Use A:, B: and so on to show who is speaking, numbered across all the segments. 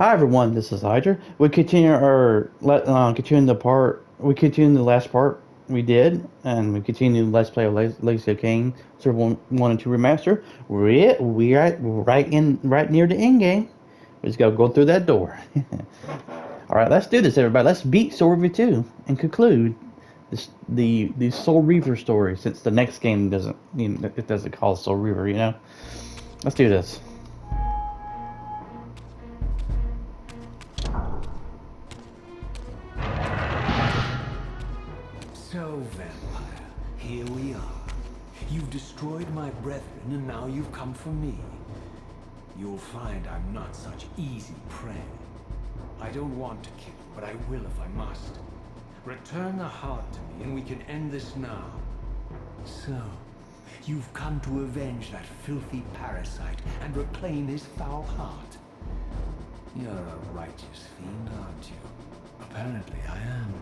A: Hi everyone, this is Hydra. We continue the last part we did, and we continue Let's Play of Legacy of Kain, Server 1 and 2 Remaster. We're right near the end game. We just gotta go through that door. Alright, let's do this everybody. Let's beat Soul Reaver 2 and conclude the Soul Reaver story, since the next game it doesn't call Soul Reaver, you know? Let's do this.
B: So, vampire, here we are. You've destroyed my brethren, and now you've come for me. You'll find I'm not such easy prey. I don't want to kill, but I will if I must. Return the heart to me, and we can end this now. So, you've come to avenge that filthy parasite and reclaim his foul heart. You're a righteous fiend, aren't you? Apparently I am.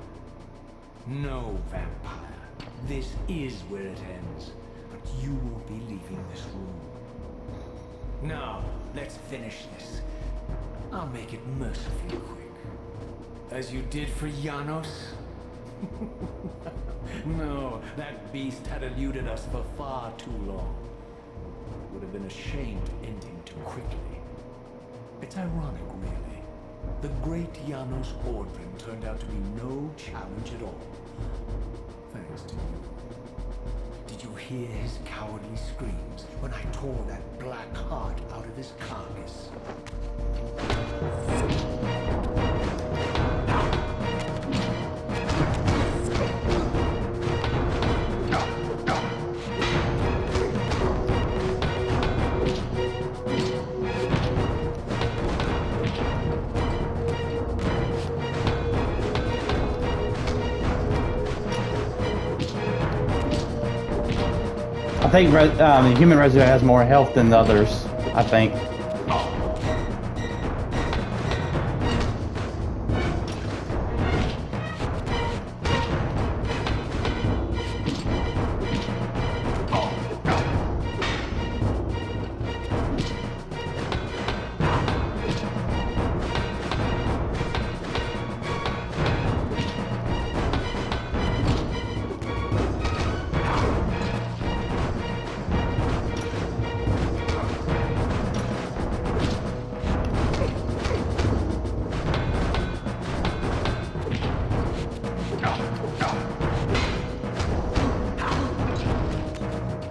B: No, vampire. This is where it ends. But you won't be leaving this room. Now, let's finish this. I'll make it mercifully quick. As you did for Janos? No, that beast had eluded us for far too long. It would have been a shame to end him too quickly. It's ironic, really. The great Janos Audron turned out to be no challenge at all. Thanks to you. Did you hear his cowardly screams when I tore that black heart out of his carcass?
A: I think the human residue has more health than the others, I think.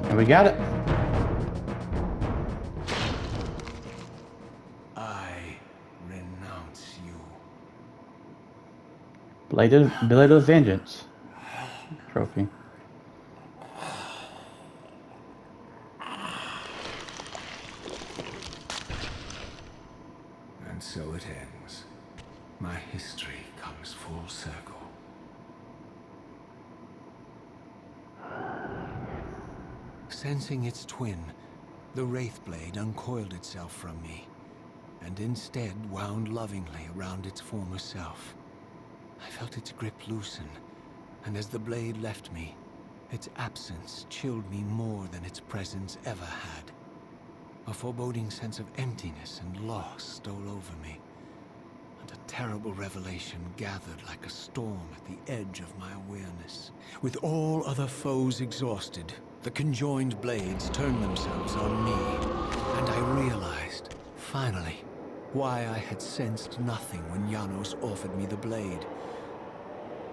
A: And we got it.
B: I renounce you.
A: Blade of Vengeance trophy.
B: And so it ends. My history comes full circle. Sensing its twin, the Wraithblade uncoiled itself from me, and instead wound lovingly around its former self. I felt its grip loosen, and as the blade left me, its absence chilled me more than its presence ever had. A foreboding sense of emptiness and loss stole over me, and a terrible revelation gathered like a storm at the edge of my awareness. With all other foes exhausted, the conjoined blades turned themselves on me, and I realized, finally, why I had sensed nothing when Janos offered me the blade.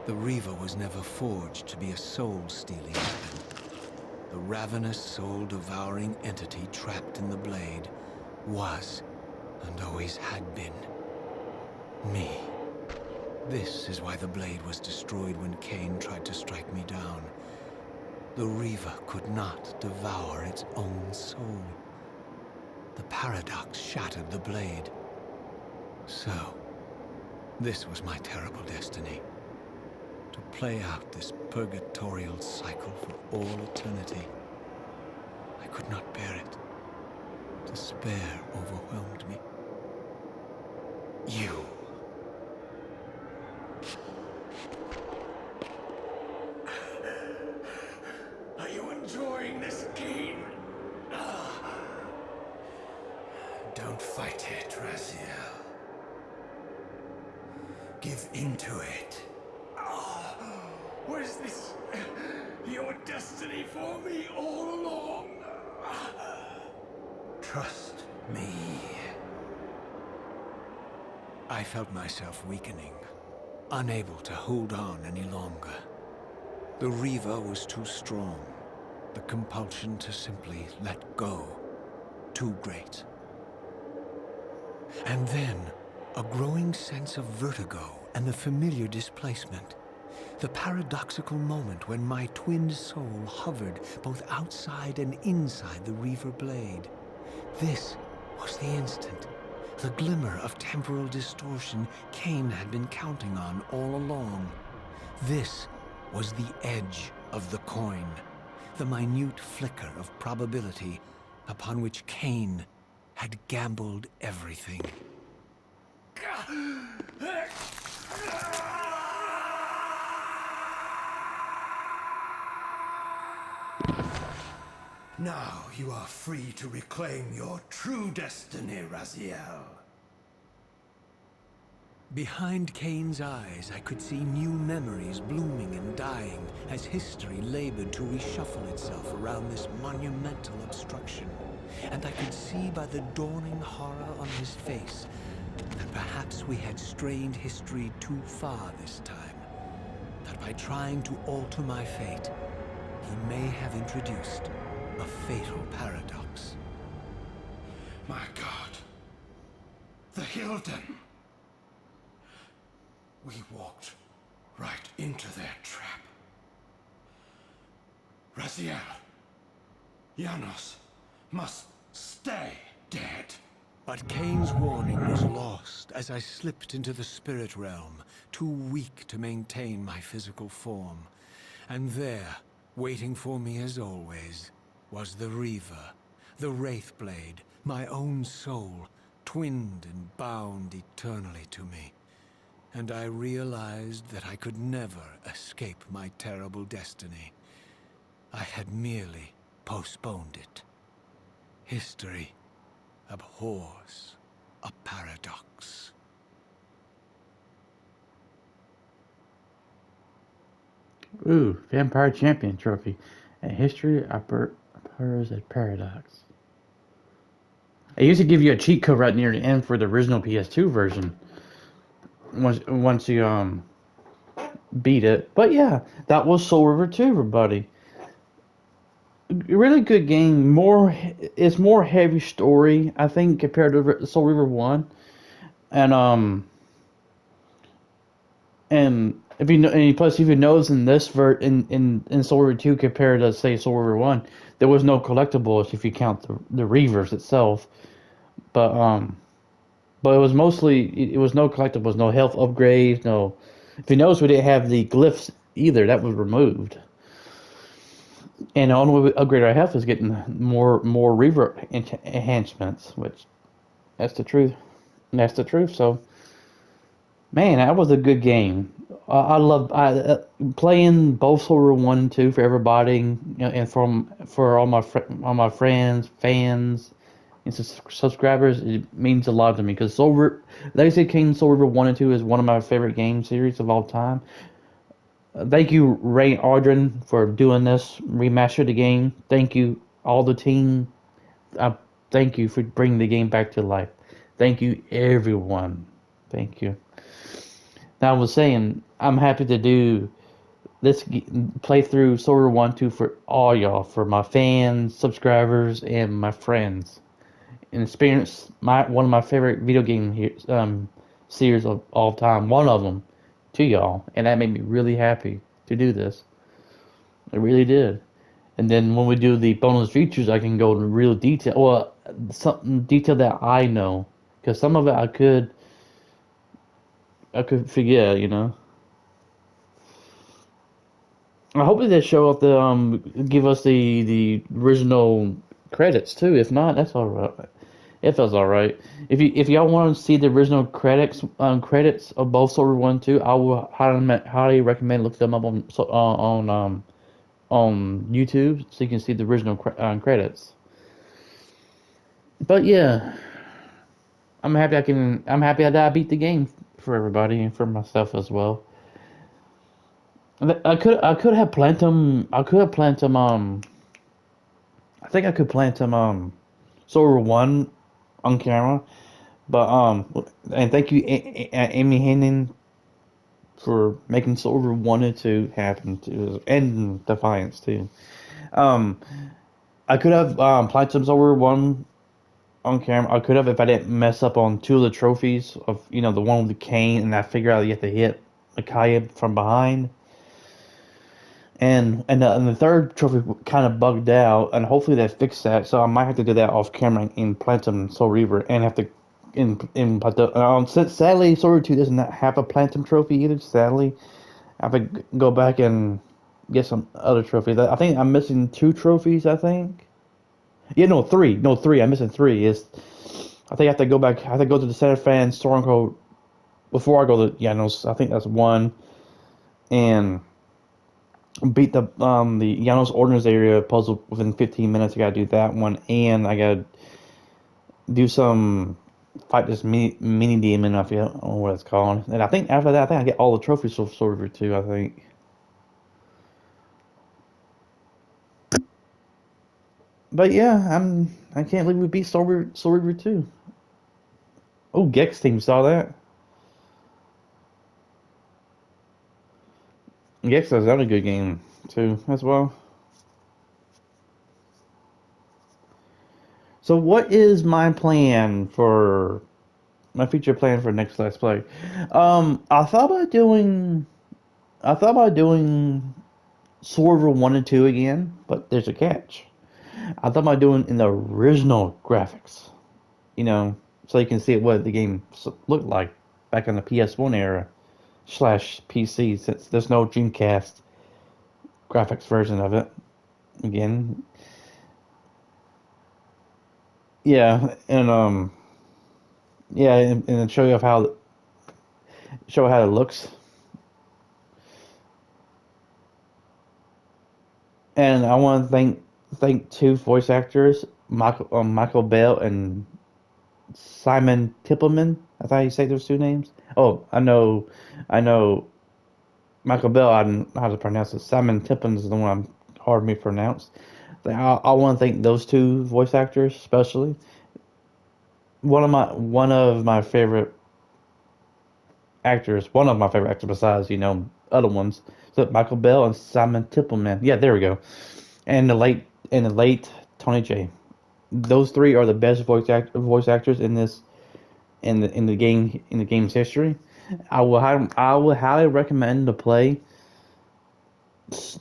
B: The Reaver was never forged to be a soul-stealing weapon. The ravenous, soul-devouring entity trapped in the blade was, and always had been, me. This is why the blade was destroyed when Kain tried to strike me down. The Reaver could not devour its own soul. The paradox shattered the blade. So, this was my terrible destiny. To play out this purgatorial cycle for all eternity. I could not bear it. Despair overwhelmed me. You. Are you enjoying this game? Don't fight it, Raziel. give into it. Was this your destiny for me all along? Trust me. I felt myself weakening, unable to hold on any longer. The Reaver was too strong. The compulsion to simply let go, too great. And then, a growing sense of vertigo and the familiar displacement. The paradoxical moment when my twin soul hovered both outside and inside the Reaver blade. This was the instant, the glimmer of temporal distortion Kain had been counting on all along. This was the edge of the coin, the minute flicker of probability upon which Kain had gambled everything. Now you are free to reclaim your true destiny, Raziel. Behind Kain's eyes, I could see new memories blooming and dying as history labored to reshuffle itself around this monumental obstruction. And I could see by the dawning horror on his face that perhaps we had strained history too far this time. That by trying to alter my fate, he may have introduced a fatal paradox. My God. The Hilden. We walked right into their trap. Raziel, Janos must stay dead. But Kain's warning was lost as I slipped into the spirit realm, too weak to maintain my physical form. And there, waiting for me as always, was the Reaver, the Wraithblade, my own soul, twinned and bound eternally to me. And I realized that I could never escape my terrible destiny. I had merely postponed it. History abhors a paradox.
A: Ooh, Vampire Champion Trophy. A history abhors a paradox. It used to give you a cheat code right near the end for the original PS2 version. Once you beat it. But yeah, that was Soul Reaver 2, everybody. Really good game. It's more heavy story, I think, compared to Soul Reaver 1. And if you know, and plus if you notice in this in Soul Reaver 2 compared to say Soul Reaver 1, there was no collectibles if you count the Reavers itself. But it was mostly it was no collectibles, no health upgrades, no. If you notice, we didn't have the glyphs either. That was removed. And the only way we upgrade our health is getting more Reaver enhancements, which that's the truth. That's the truth. So, man, that was a good game. I love playing both Soul Reaver 1 and 2 for everybody, you know, and for all my friends, fans, and subscribers. It means a lot to me because Legacy of Kain Soul Reaver 1 and 2 is one of my favorite game series of all time. Thank you, Ray Audron, for doing this, remaster the game. Thank you, all the team. Uh, Thank you for bringing the game back to life. Thank you, everyone. Thank you. Now, I was saying, I'm happy to do this playthrough Soul Reaver 1 2 for all y'all, for my fans, subscribers, and my friends. And experience one of my favorite video game series of all time. One of them to y'all, and that made me really happy to do this. It really did. And then when we do the bonus features, I can go into real detail. Well, some detail that I know, because some of it I could forget. You know. I hope that they show up the give us the original credits too. If not, that's all right. If that's all right. If y'all want to see the original credits of both Soul Reaver 1 and 2, I will highly recommend looking them up on YouTube so you can see the original credits. But yeah, I'm happy that I beat the game for everybody and for myself as well. I could have planted them. I could have planted them. I think I could plant them. Soul Reaver 1 on camera, but and thank you, Amy Henning, for making Soul Reaver 1 and 2 happen too, and Defiance too. Um, I could have planted some Soul Reaver 1 on camera. I could have if I didn't mess up on two of the trophies of the one with the Kain, and I figure out you have to hit Micaiah from behind. And the third trophy kind of bugged out, and hopefully they fix that. So I might have to do that off camera in Platinum Soul Reaver, and have to but since sadly Soul Reaver 2 does not have a Platinum trophy either. Sadly, I have to go back and get some other trophies. I think I'm missing two trophies. I think. Yeah, no, three. No, three. I'm missing three. I think I have to go back. I have to go to the Sarafan Stronghold before I go to Janos. I think that's one, and beat the Janos Audron area puzzle within 15 minutes. I gotta do that one, and I gotta do some fight this mini demon. I forget what it's called. And I think after that, I think I get all the trophies for Soul Reaver 2. I think. But yeah, I can't believe we beat Soul Reaver 2. Oh, Gex team saw that. Gex has done a good game too as well. So what is my plan for my future plan for next Let's Play? I thought about doing Soul Reaver 1 and 2 again, but there's a catch. I thought about doing in the original graphics, so you can see what the game looked like back in the PS1 era slash PC, since there's no Dreamcast graphics version of it. Again, yeah, and yeah, and show you how it looks. And I want to thank two voice actors, Michael Bell and Simon Tippelman. I thought you say those two names. Oh, I know Michael Bell. I don't know how to pronounce it. Simon Tippelman is the one hard for me to pronounce. I want to thank those two voice actors especially. One of my favorite actors. One of my favorite actors besides other ones. So Michael Bell and Simon Tippelman. Yeah, there we go. And the late Tony J. Those three are the best voice actors in the game's history. I will highly recommend to play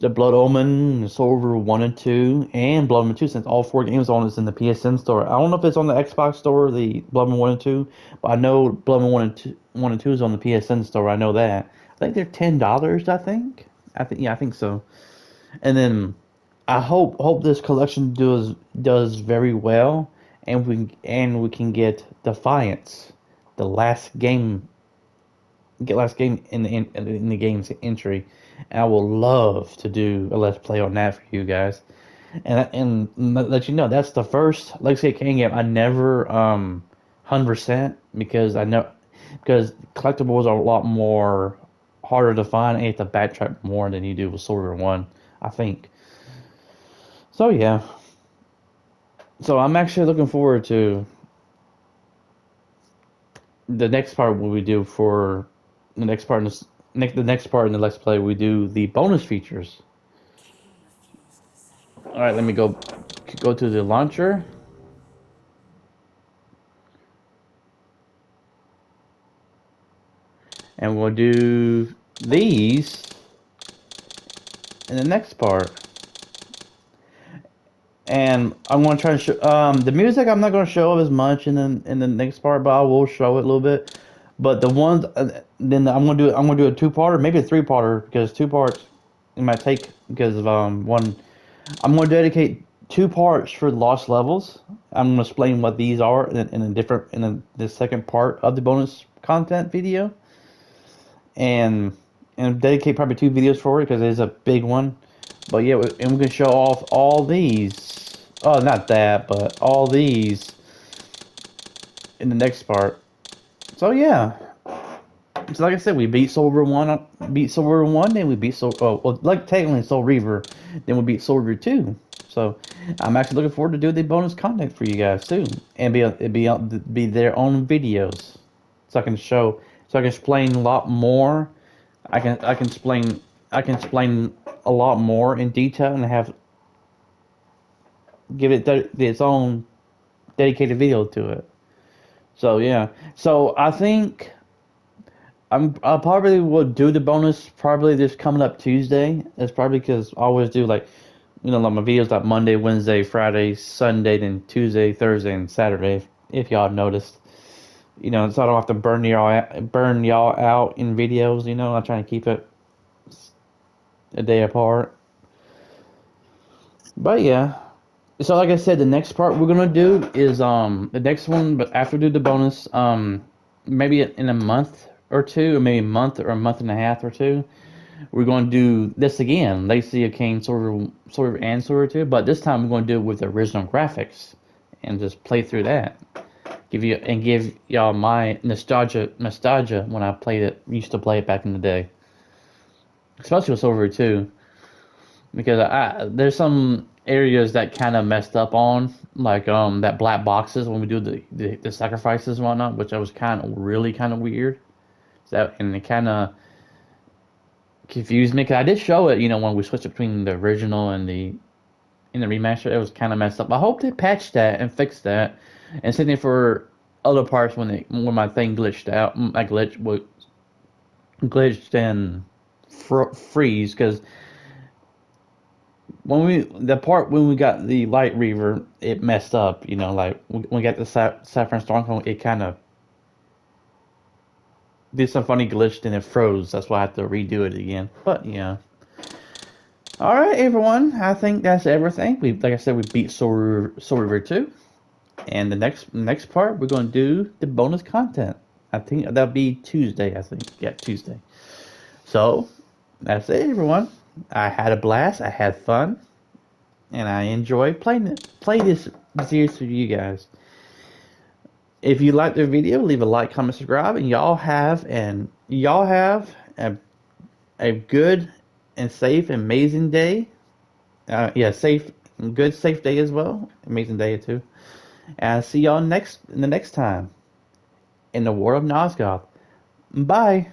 A: the Blood Omen, Soul Reaver 1 and 2, and Blood Omen 2, since all four games on is in the PSN store. I don't know if it's on the Xbox store, the Blood Omen 1 and 2, but I know Blood Omen 1 and 2 is on the PSN store. I know that. I think they're $10. I think. Yeah, I think so. And then I hope this collection does very well, and we can get Defiance, the last game in the game's entry. And I will love to do a let's play on that for you guys, and let you know that's the first Legacy of Kain game I never 100%, because I know because collectibles are a lot more harder to find, and you have to backtrack more than you do with Soul Reaver 1, I think. So yeah, so I'm actually looking forward to the next part. What we do for the next part in this the next part in the Let's Play, we do the bonus features. All right, let me go to the launcher, and we'll do these in the next part. And I'm gonna try to show the music. I'm not gonna show up as much in the next part, but I will show it a little bit. But the ones then I'm gonna do a two-parter, maybe a three-parter, because two parts it might take because of one. I'm gonna dedicate two parts for lost levels. I'm gonna explain what these are in the second part of the bonus content video, and dedicate probably two videos for it because it is a big one. But yeah, and we can show off all these. Oh, not that, but all these in the next part. So yeah, So like I said, we beat Soul Reaver 1, then we beat like technically Soul Reaver, then we beat Soul Reaver 2. So I'm actually looking forward to doing the bonus content for you guys too, and be their own videos, so I can explain a lot more. I can explain a lot more in detail and give it its own dedicated video to it. So yeah, so I think I probably will do the bonus probably this coming up Tuesday. It's probably because I always do like, like my videos like Monday, Wednesday, Friday, Sunday, then Tuesday, Thursday, and Saturday. If y'all noticed, so I don't have to burn y'all out in videos. I'm trying to keep it a day apart. But yeah. So like I said, the next part we're gonna do is the next one, but after we do the bonus, maybe in a month or two, or maybe a month and a half or two. We're going to do this again, Legacy of Kain, Soul Reaver and Soul Reaver 2, but this time we're going to do it with the original graphics and just play through that. Give y'all my nostalgia when I used to play it back in the day, especially with Soul Reaver 2, because there's some areas that kind of messed up on, like that black boxes when we do the sacrifices and whatnot, which I was kind of weird. And it kind of confused me because I did show it, when we switched between the original and in the remaster, it was kind of messed up. I hope they patched that and fixed that, and same thing for other parts when my thing glitched out, glitched and freeze because when we got the light reaver, it messed up. Like when we got the Sarafan Stronghold, it kind of did some funny glitch and it froze. That's why I had to redo it again. But yeah. All right, everyone. I think that's everything. Like I said, we beat Soul Reaver 2, and the next part we're going to do the bonus content. I think that'll be Tuesday. I think, yeah, Tuesday. So that's it, everyone. I had a blast. I had fun, and I enjoyed play this series for you guys. If you liked the video, leave a like, comment, subscribe, and y'all have a good and safe, amazing day. Yeah, safe day as well. Amazing day too. And I'll see y'all the next time in the world of Nosgoth. Bye.